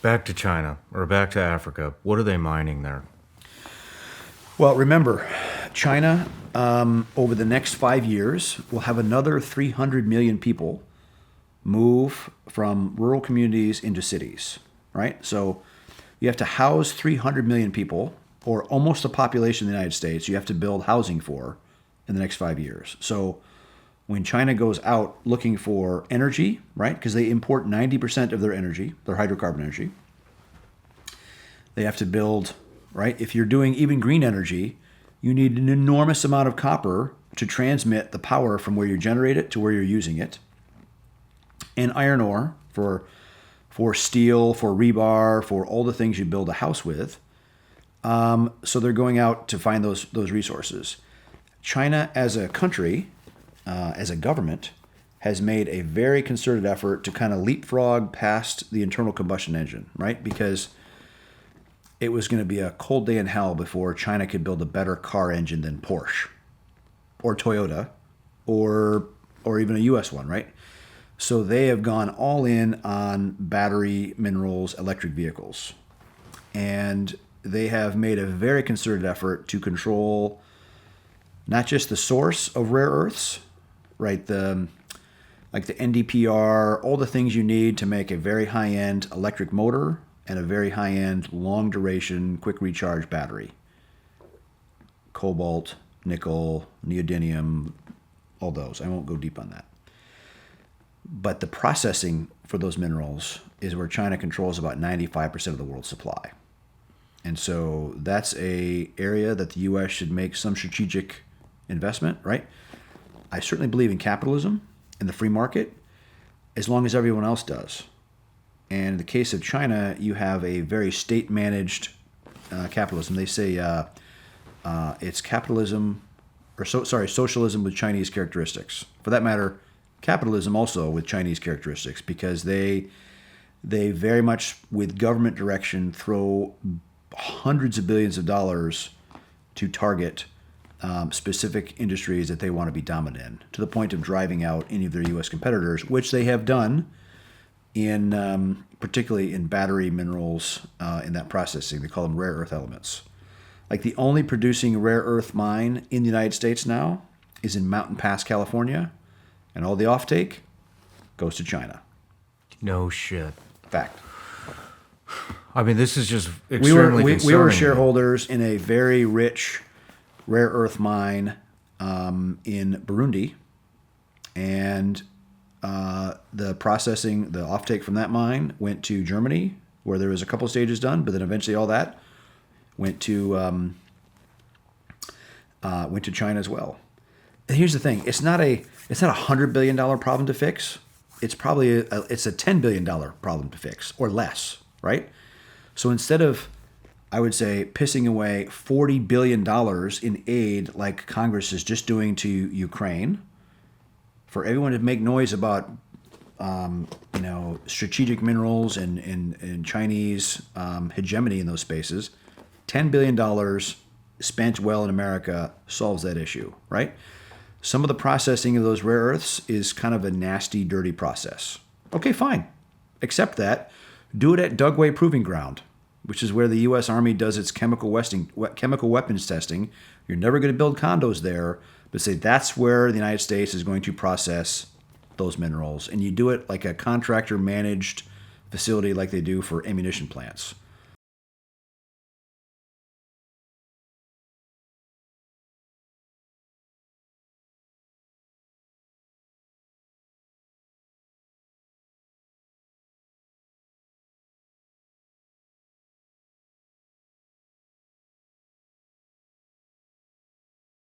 Back to China or back to Africa. What are they mining there? Well, remember, China, over the next 5 years, will have another 300 million people move from rural communities into cities, right? So you have to house 300 million people, or almost the population of the United States, you have to build housing for in the next 5 years. So when China goes out looking for energy, right, because they import 90% of their energy, their hydrocarbon energy, they have to build, right? If you're doing even green energy, you need an enormous amount of copper to transmit the power from where you generate it to where you're using it. And iron ore for steel, for rebar, for all the things you build a house with. So they're going out to find those resources. China as a country, as a government, has made a very concerted effort to kind of leapfrog past the internal combustion engine, right? Because it was going to be a cold day in hell before China could build a better car engine than Porsche or Toyota or even a US one, right? So they have gone all in on battery minerals, electric vehicles. And they have made a very concerted effort to control not just the source of rare earths, right? Like the NdPr, all the things you need to make a very high-end electric motor and a very high-end, long-duration, quick recharge battery. Cobalt, nickel, neodymium, all those. I won't go deep on that. But the processing for those minerals is where China controls about 95% of the world's supply. And so that's a area that the U.S. should make some strategic investment, right? I certainly believe in capitalism and the free market as long as everyone else does. And in the case of China, you have a very state-managed capitalism. They say it's capitalism, socialism with Chinese characteristics. For that matter, capitalism also with Chinese characteristics, because they very much, with government direction, throw hundreds of billions of dollars to target specific industries that they want to be dominant in, to the point of driving out any of their U.S. competitors, which they have done in particularly in battery minerals in that processing. They call them rare earth elements. Like the only producing rare earth mine in the United States now is in Mountain Pass, California, and all the offtake goes to China. No shit. Fact. I mean, this is just extremely concerning. We were shareholders in a very rich rare earth mine in Burundi, and the processing, the offtake from that mine went to Germany, where there was a couple stages done, but then eventually all that went to China as well. And here's the thing: it's not a $100 billion problem to fix. It's probably it's a $10 billion problem to fix or less, right? So instead of, I would say, pissing away $40 billion in aid like Congress is just doing to Ukraine, for everyone to make noise about strategic minerals and Chinese hegemony in those spaces, $10 billion spent well in America solves that issue, right? Some of the processing of those rare earths is kind of a nasty, dirty process. Okay, fine. Accept that. Do it at Dugway Proving Ground, which is where the U.S. Army does its chemical weapons testing. You're never going to build condos there, but say that's where the United States is going to process those minerals. And you do it like a contractor-managed facility like they do for ammunition plants.